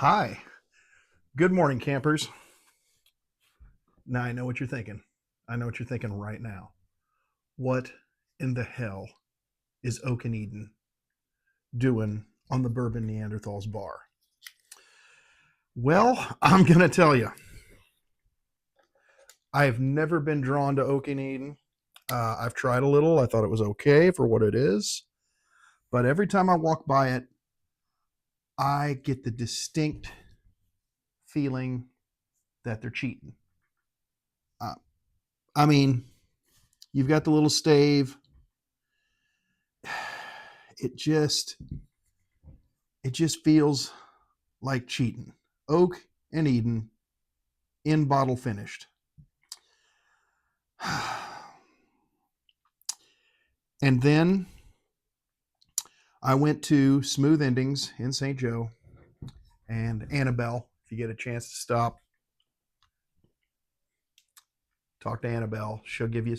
Hi. Good morning, campers. Now I know what you're thinking. I know what you're thinking right now. What in the hell is Oak and Eden doing on the Bourbon Neanderthals bar? Well, I'm going to tell you. I've never been drawn to Oak and Eden. I've tried a little. I thought it was okay for what it is. But every time I walk by it, I get the distinct feeling that they're cheating. Uh, I mean, you've got the little stave. It just feels like cheating. Oak and Eden in bottle finished. And then I went to Smooth Endings in St. Joe and Annabelle. If you get a chance to stop, talk to Annabelle. She'll give you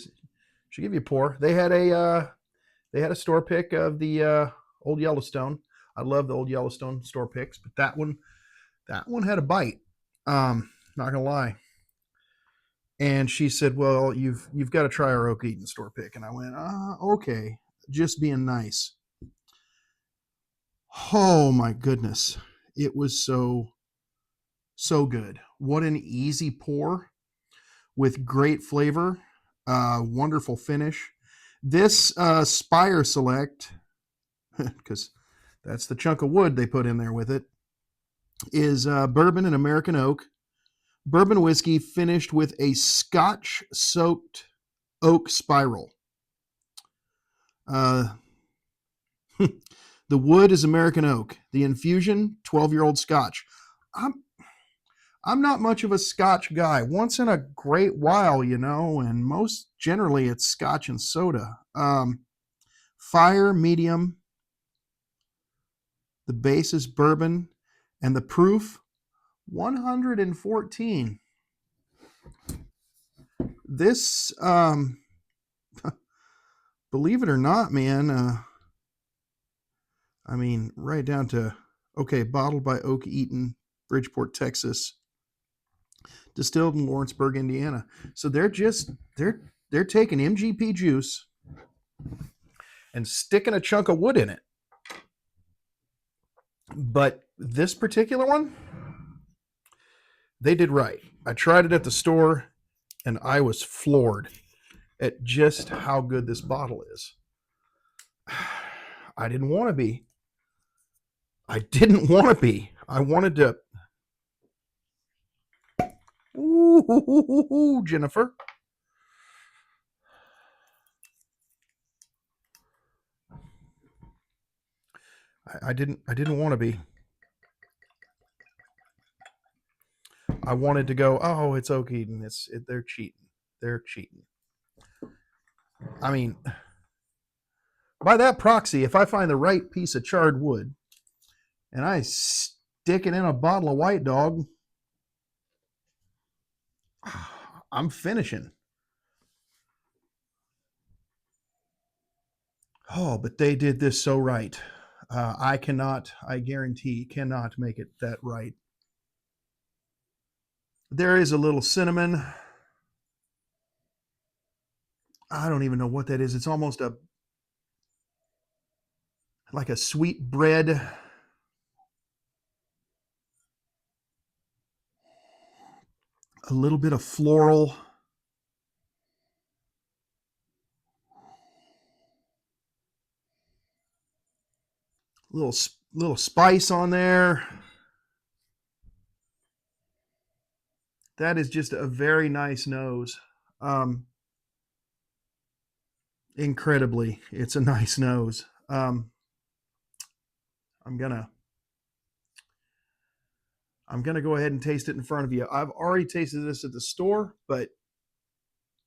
a pour. They had a store pick of the old Yellowstone. I love the old Yellowstone store picks, but that one had a bite. Not gonna lie. And she said, "Well, you've got to try our Oak Eden store pick." And I went, okay, just being nice. Oh my goodness, it was so good. What an easy pour with great flavor, wonderful finish. This Spire Select, because that's the chunk of wood they put in there with it, is bourbon and American oak. Bourbon whiskey finished with a Scotch soaked oak spiral. Uh, the wood is American oak. The infusion, 12-year-old Scotch. I'm I'm not much of a Scotch guy. Once in a great while, and most generally it's Scotch and soda. Fire medium. The base is bourbon, and the proof 114. This, believe it or not, man. I mean, right down to bottled by Oak Eaton, Bridgeport, Texas, distilled in Lawrenceburg, Indiana. So they're taking MGP juice and sticking a chunk of wood in it. But this particular one, they did right. I tried it at the store and I was floored at just how good this bottle is. I didn't want to be. I didn't want to be. I wanted to. Ooh, Jennifer. I didn't want to be. I wanted to go, oh, it's Oak Eden. They're cheating. They're cheating. I mean, by that proxy, if I find the right piece of charred wood and I stick it in a bottle of White Dog, I'm finishing. Oh, but they did this so right. I guarantee, cannot make it that right. There is a little cinnamon. I don't even know what that is. It's almost like a sweet bread. A little bit of floral. Little spice on there. That is just a very nice nose. Um, Incredibly, it's a nice nose. I'm gonna I'm gonna go ahead and taste it in front of you. I've already tasted this at the store, but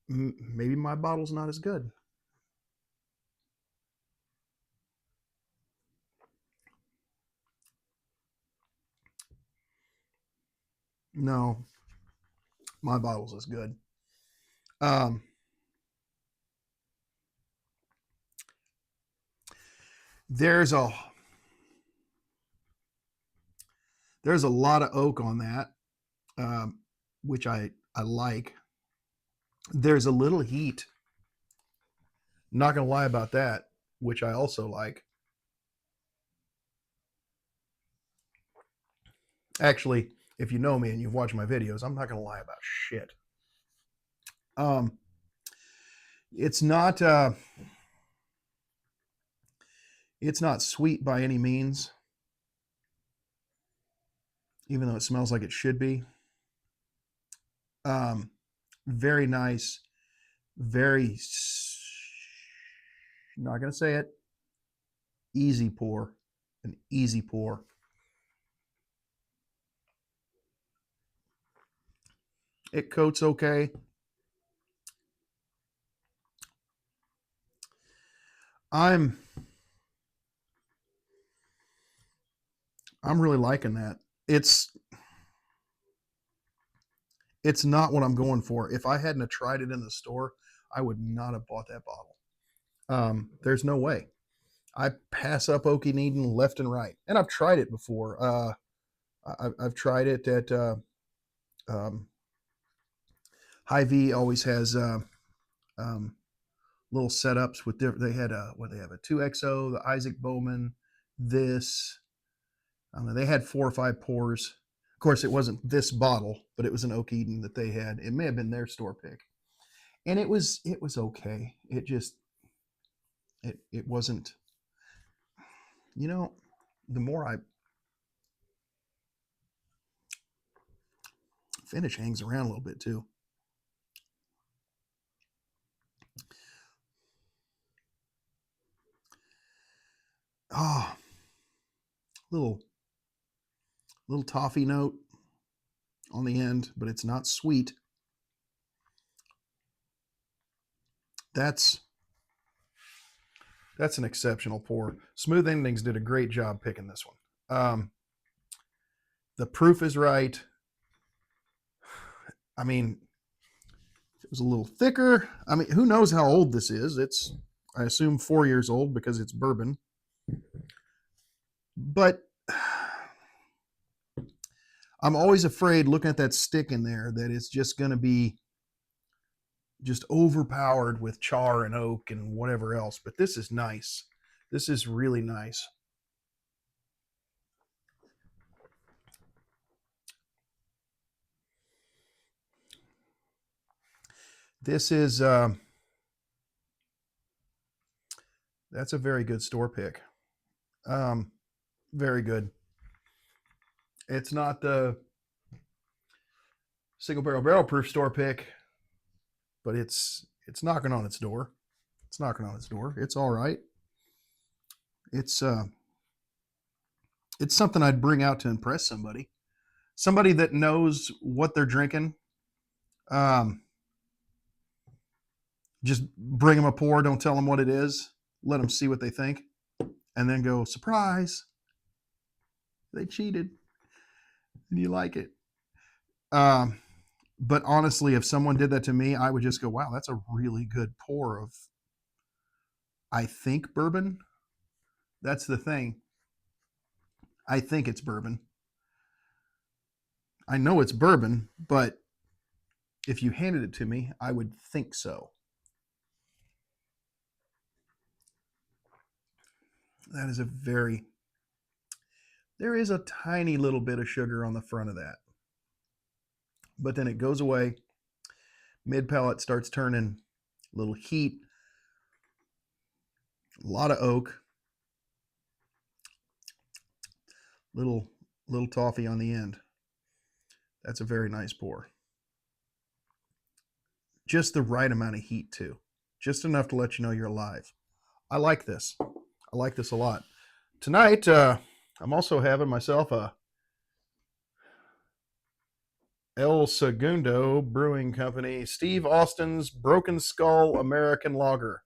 maybe my bottle's not as good. No, my bottle's as good. Um, there's a There's a lot of oak on that, which I like. There's a little heat. Not gonna lie about that, which I also like. Actually, if you know me and you've watched my videos, I'm not gonna lie about shit. Um, it's not it's not sweet by any means, even though it smells like it should be. Um, very nice, very not gonna say it. Easy pour, an easy pour. It coats okay. I'm I'm really liking that. It's not what I'm going for. If I hadn't have tried it in the store, I would not have bought that bottle. There's no way. I pass up Okie Eden left and right, and I've tried it before. I've tried it at um, Hy-Vee. Always has um, little setups with different. They had what they have a 2XO, the Isaac Bowman, this. I don't know, they had 4 or 5 pours. Of course, it wasn't this bottle, but it was an Oak Eden that they had. It may have been their store pick, and it was okay. It wasn't. You know, the more I finish, hangs around a little bit too. Oh, little toffee note on the end, but it's not sweet. That's an exceptional pour. Smooth Endings did a great job picking this one. The proof is right. I mean, it was a little thicker. I mean, who knows how old this is? It's, I assume, 4 years old because it's bourbon. But I'm always afraid looking at that stick in there that it's just going to be just overpowered with char and oak and whatever else. But this is nice. This is really nice. This is that's a very good store pick. Very good. It's not the single barrel proof store pick, but it's knocking on its door. It's knocking on its door. It's all right. It's something I'd bring out to impress somebody. Somebody that knows what they're drinking. Just bring them a pour. Don't tell them what it is. Let them see what they think, and then go, surprise, they cheated, and you like it. But honestly, if someone did that to me, I would just go, wow, that's a really good pour of, I think, bourbon. That's the thing. I think it's bourbon. I know it's bourbon, but if you handed it to me, I would think so. That is a very, there is a tiny little bit of sugar on the front of that. But then it goes away. Mid palate starts turning, a little heat, a lot of oak, little toffee on the end. That's a very nice pour. Just the right amount of heat too. Just enough to let you know you're alive. I like this. I like this a lot. Tonight, I'm also having myself a El Segundo Brewing Company, Steve Austin's Broken Skull American Lager.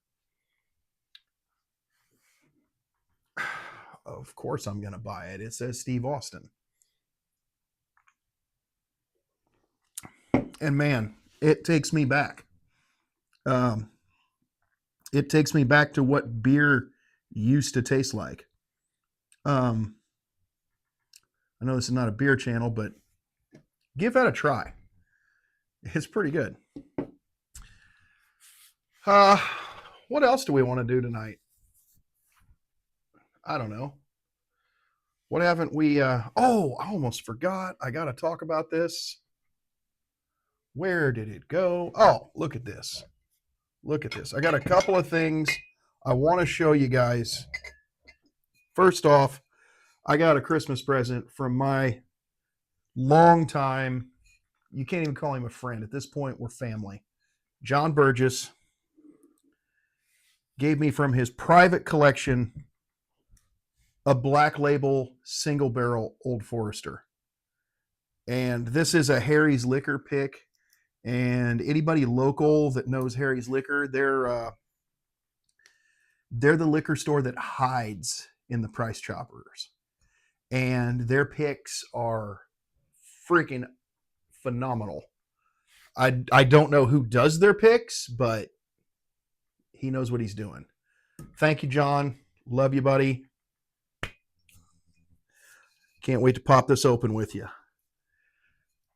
Of course I'm going to buy it. It says Steve Austin. And man, it takes me back. It takes me back to what beer used to taste like. Um, I know this is not a beer channel, but give that a try. It's pretty good. What else do we want to do tonight? I don't know. What haven't we? Oh, I almost forgot. I got to talk about this. Where did it go? Oh, look at this. Look at this. I got a couple of things I want to show you guys. First off, I got a Christmas present from my longtime, you can't even call him a friend. At this point, we're family. John Burgess gave me from his private collection a Black Label single barrel Old Forester. And this is a Harry's Liquor pick. And anybody local that knows Harry's Liquor, they're the liquor store that hides in the Price Choppers. And their picks are freaking phenomenal. I don't know who does their picks, but he knows what he's doing. Thank you, John. Love you, buddy. Can't wait to pop this open with you.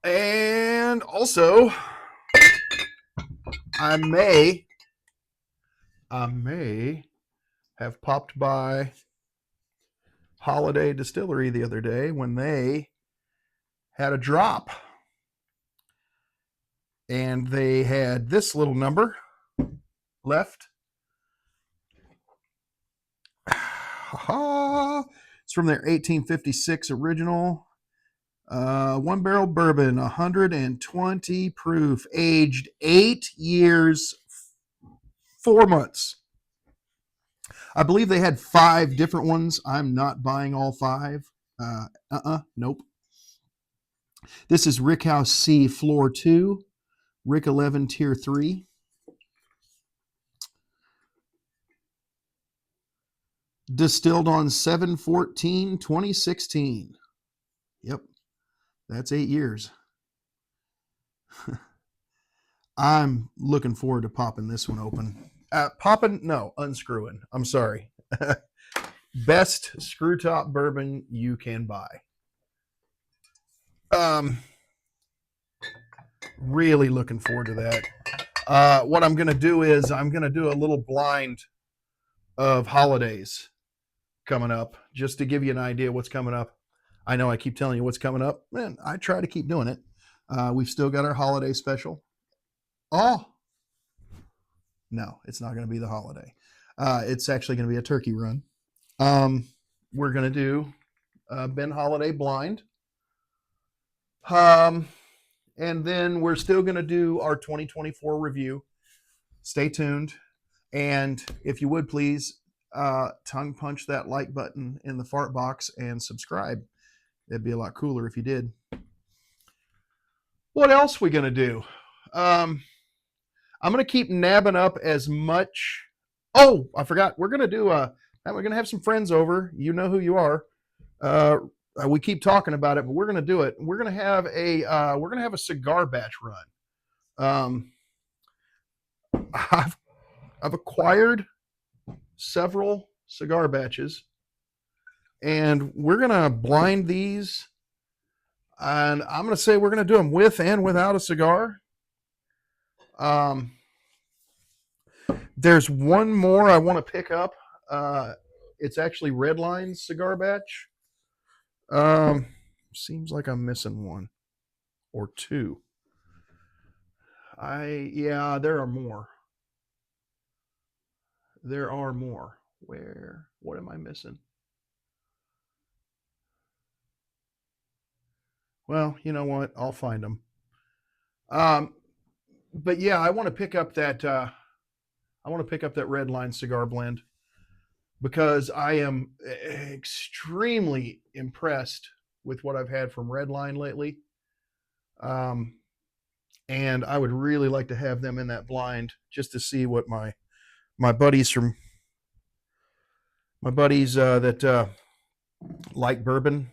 And also, I may have popped by Holiday Distillery the other day when they had a drop. And they had this little number left. It's from their 1856 original. One barrel bourbon, 120 proof, aged 8 years, 4 months. I believe they had 5 different ones. I'm not buying all 5. Nope. This is Rickhouse C Floor 2, Rick 11 Tier 3. Distilled on 7/14/2016. Yep, that's 8 years. I'm looking forward to popping this one open. Unscrewing. I'm sorry. Best screw top bourbon you can buy. Really looking forward to that. What I'm going to do is I'm going to do a little blind of holidays coming up, just to give you an idea what's coming up. I know I keep telling you what's coming up, and I try to keep doing it. We've still got our holiday special. Oh, no, it's not going to be the holiday. It's actually going to be a turkey run. We're going to do Ben Holiday Blind. And then we're still going to do our 2024 review. Stay tuned. And if you would please, tongue punch that like button in the fart box and subscribe. It'd be a lot cooler if you did. What else are we going to do? I'm going to keep nabbing up as much. Oh, I forgot. We're going to have some friends over. You know who you are. We keep talking about it, but we're going to do it. We're going to have a cigar batch run. I've acquired several cigar batches, and we're going to blind these, and I'm going to say we're going to do them with and without a cigar. There's one more I want to pick up. It's actually Redline's cigar batch. Seems like I'm missing one or two. There are more. There are more. What am I missing? Well, you know what? I'll find them. But yeah, I want to pick up that Redline cigar blend, because I am extremely impressed with what I've had from Redline lately. And I would really like to have them in that blind, just to see what my buddies that like bourbon,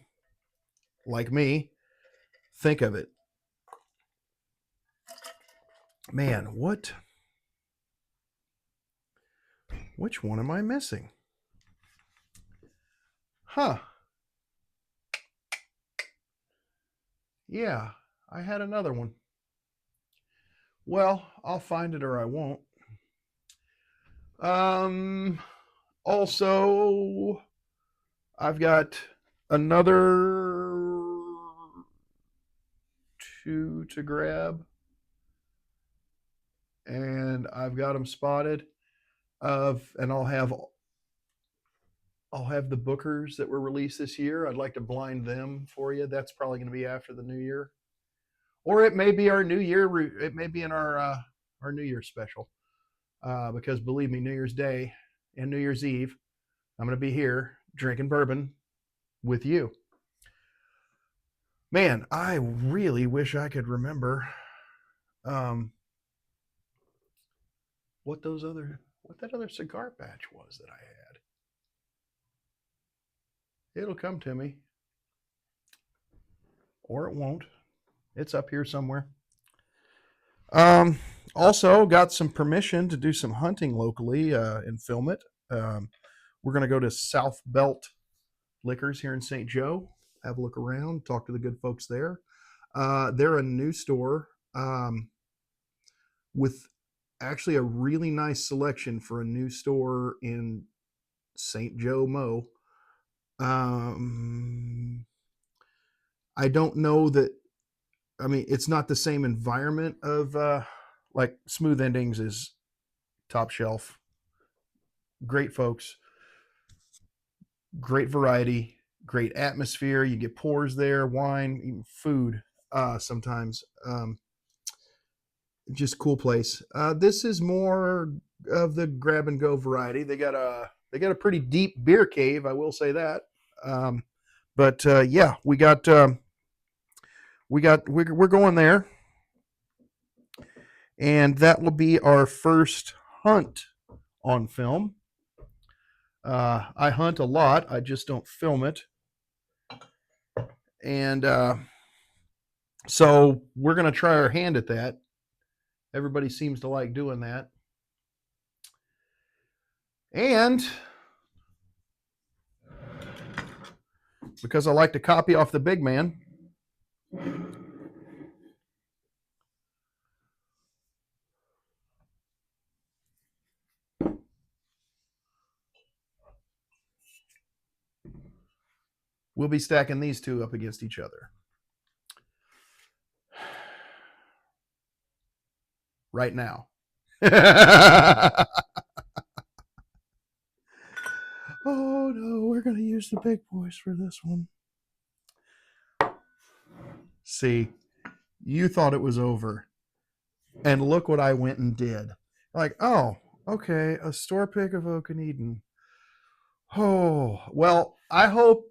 like me, think of it. Man, which one am I missing? Huh. Yeah, I had another one. Well, I'll find it or I won't. Um, Also, I've got another two to grab, and I've got them spotted. And I'll have the bookers that were released this year. I'd like to blind them for you. That's probably going to be after the new year, or it may be our new year. It may be in our New Year's special. Because believe me, New Year's Day and New Year's Eve, I'm going to be here drinking bourbon with you. Man, I really wish I could remember um, what that other cigar batch was that I had. It'll come to me, or it won't. It's up here somewhere. Um, Also, got some permission to do some hunting locally and film it. We're going to go to South Belt Liquors here in St. Joe, have a look around, talk to the good folks there. They're a new store with actually a really nice selection for a new store in St. Joe Mo. Um, I don't know that. I mean, it's not the same environment of like Smooth Endings is top shelf, great folks, great variety, great atmosphere. You get pours there, wine, even food sometimes. Just cool place. This is more of the grab and go variety. They got a pretty deep beer cave, I will say that. Um, but yeah, we're going there, and that will be our first hunt on film. I hunt a lot. I just don't film it, and so we're going to try our hand at that. Everybody seems to like doing that, and because I like to copy off the big man, we'll be stacking these two up against each other right now. Oh no, we're going to use the big boys for this one. See, you thought it was over. And look what I went and did. Like, oh, okay, a store pick of Oak and Eden. Oh, well, I hope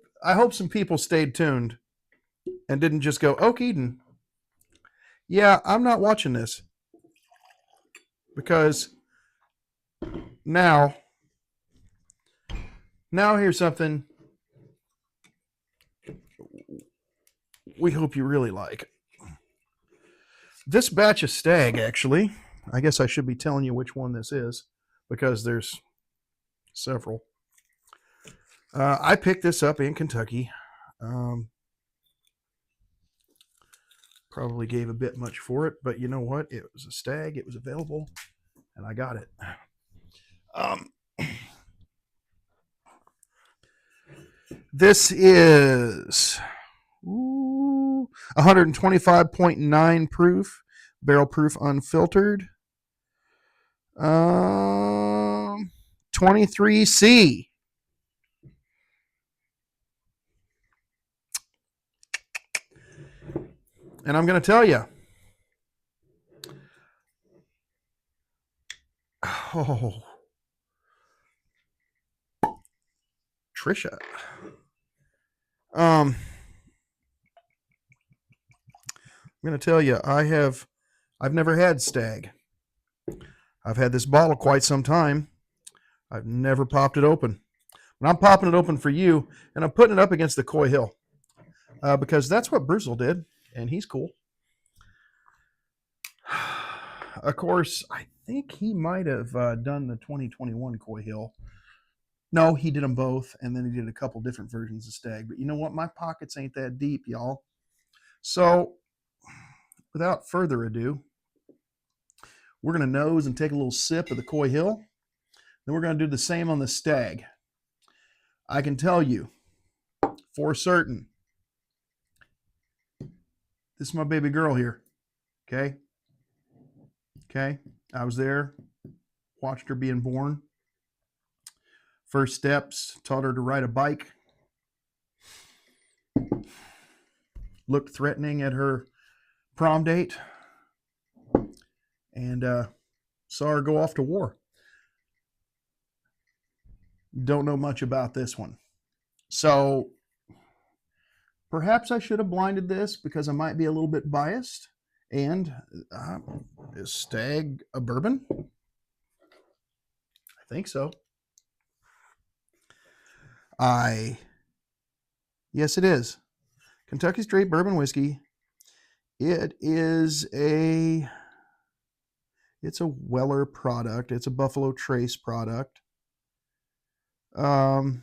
some people stayed tuned and didn't just go, Oak Eden. Yeah, I'm not watching this. Because now here's something we hope you really like. This batch of stag, actually, I guess I should be telling you which one this is because there's several. I picked this up in Kentucky. Probably gave a bit much for it, but you know what? It was a stag. It was available, and I got it. This is 125.9 proof, barrel proof, unfiltered. 23C. And I'm going to tell you, oh, Trisha. I'm going to tell you, I've never had stag. I've had this bottle quite some time. I've never popped it open. And I'm popping it open for you, and I'm putting it up against the Coy Hill because that's what Bruzel did, and he's cool. Of course, I think he might have done the 2021 Coy Hill. No, he did them both, and then he did a couple different versions of Stag. But you know what? My pockets ain't that deep, y'all. So without further ado, we're going to nose and take a little sip of the Coy Hill. Then we're going to do the same on the Stagg. I can tell you for certain, this is my baby girl here. Okay. Okay. I was there, watched her being born. First steps, taught her to ride a bike. Looked threatening at her prom date. And saw her go off to war. Don't know much about this one. So perhaps I should have blinded this because I might be a little bit biased. And is Stagg a bourbon? I think so. Yes, it is. Kentucky Straight Bourbon Whiskey. It's a Weller product. It's a Buffalo Trace product. I'm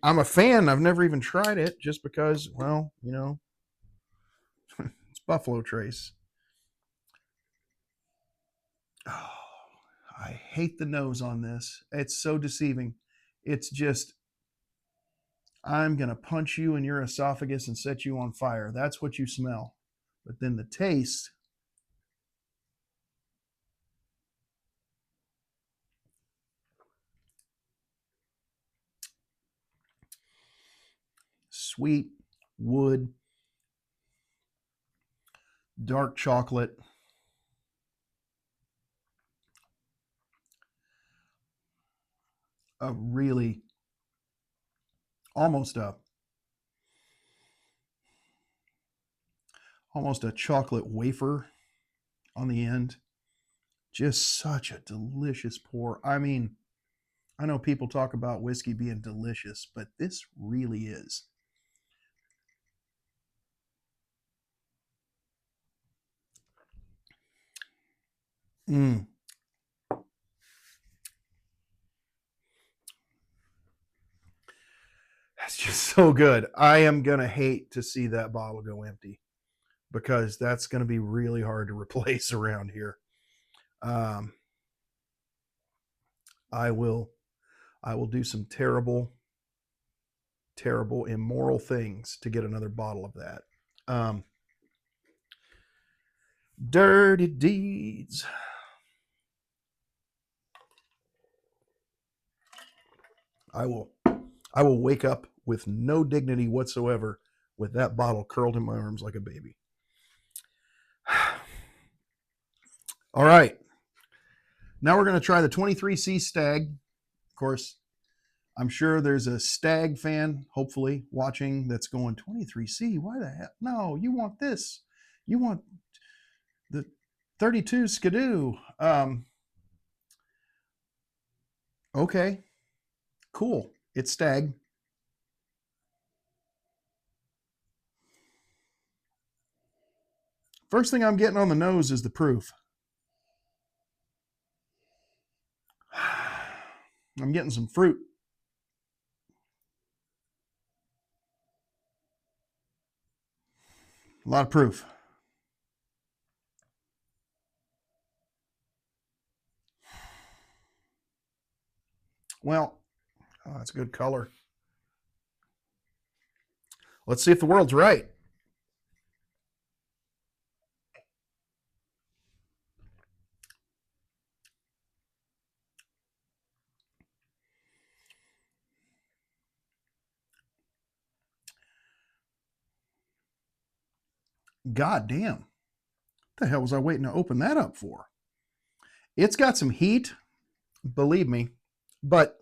a fan. I've never even tried it just because, well, it's Buffalo Trace. Oh, I hate the nose on this. It's so deceiving. It's just, I'm going to punch you in your esophagus and set you on fire. That's what you smell. But then the taste, sweet wood, dark chocolate. A really almost a chocolate wafer on the end. Just such a delicious pour. I mean, I know people talk about whiskey being delicious, but this really is. Mm. That's just so good. I am going to hate to see that bottle go empty because that's going to be really hard to replace around here. I will do some terrible, terrible, immoral things to get another bottle of that. Dirty deeds. I will wake up with no dignity whatsoever with that bottle curled in my arms like a baby. All right. Now we're going to try the 23C Stagg. Of course, I'm sure there's a Stagg fan, hopefully, watching that's going, 23C? Why the hell? No, you want this. You want the 32 Skidoo. Okay. Cool. It's Stagg. First thing I'm getting on the nose is the proof. I'm getting some fruit. A lot of proof. Well, that's a good color. Let's see if the world's right. God damn. What the hell was I waiting to open that up for? It's got some heat, believe me, but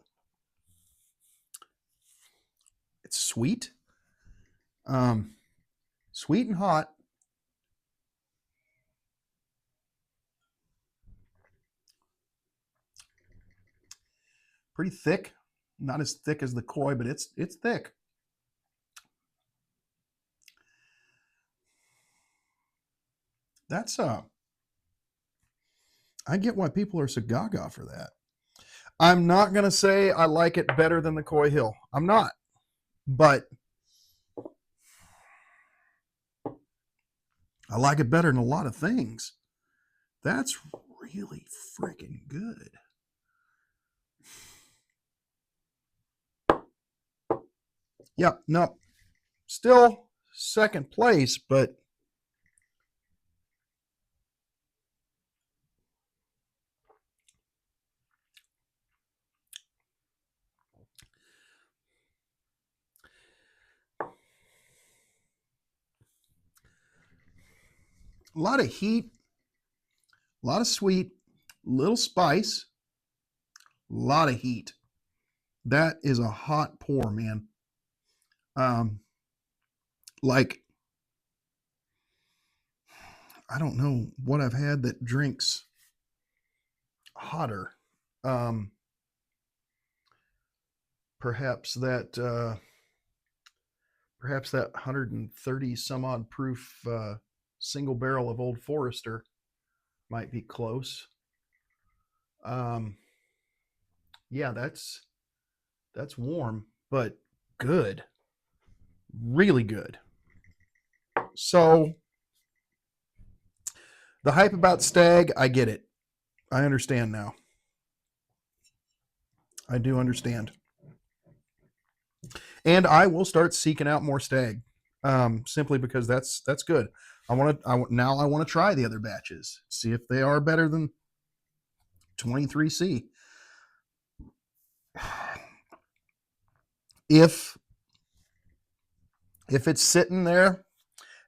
it's sweet. Sweet and hot. Pretty thick. Not as thick as the Coy, but it's thick. That's I get why people are so gaga for that. I'm not going to say I like it better than the Coy Hill. I'm not. But I like it better than a lot of things. That's really freaking good. Yeah, no. Still second place, but a lot of heat, a lot of sweet, little spice, a lot of heat. That is a hot pour, man. Like, I don't know what I've had that drinks hotter. Um, perhaps that 130 some odd proof single barrel of Old Forester might be close. Yeah, that's warm, but good, really good. So the hype about Stagg, I get it. I understand now. I do understand, and I will start seeking out more Stagg, simply because that's good. I want to try the other batches, see if they are better than 23C. If it's sitting there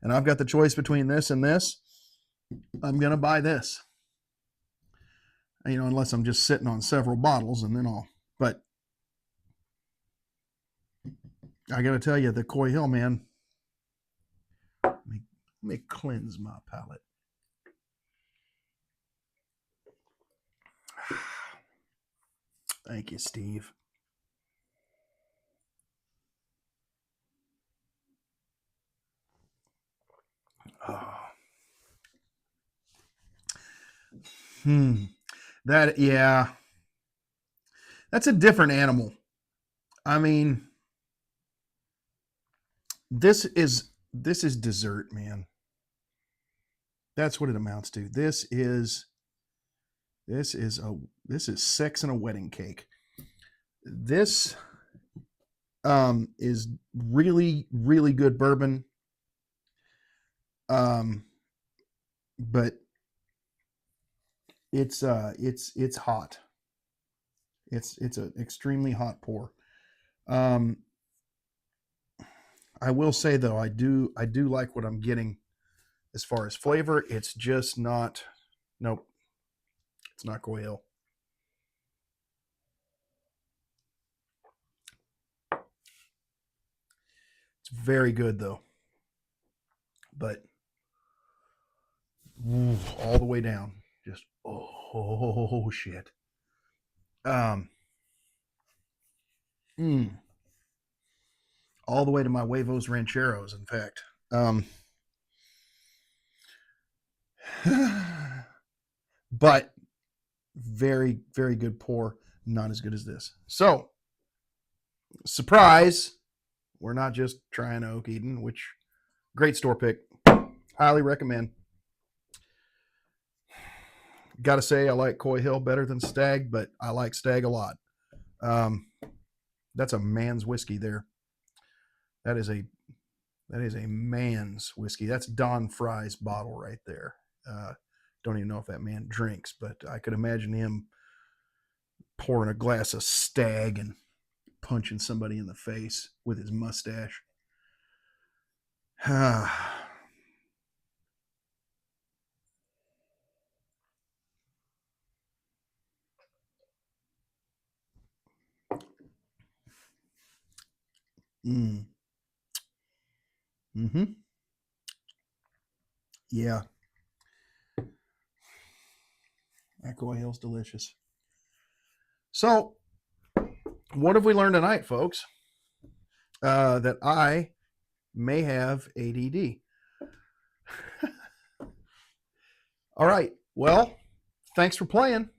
and I've got the choice between this and this, I'm gonna buy this. Unless I'm just sitting on several bottles, and then but I gotta tell you, the Coy Hill, man. Let me cleanse my palate. Thank you, Steve. Oh. Yeah. That's a different animal. I mean, this is dessert, man. That's what it amounts to. This is sex and a wedding cake. This is really, really good bourbon. But it's hot. It's an extremely hot pour. I will say though, I do like what I'm getting as far as flavor. It's just not. Nope, it's not Coy Hill. It's very good though, but all the way down, just oh shit. All the way to my huevos rancheros. In fact, but very, very good pour. Not as good as this. So, surprise, we're not just trying Oak Eden, which great store pick. Highly recommend. Got to say, I like Coy Hill better than Stagg, but I like Stagg a lot. That's a man's whiskey there. That is a man's whiskey. That's Don Fry's bottle right there. Don't even know if that man drinks, but I could imagine him pouring a glass of Stagg and punching somebody in the face with his mustache. Yeah. That Coy Hill's delicious. So, what have we learned tonight, folks? That I may have ADD. All right. Well, thanks for playing.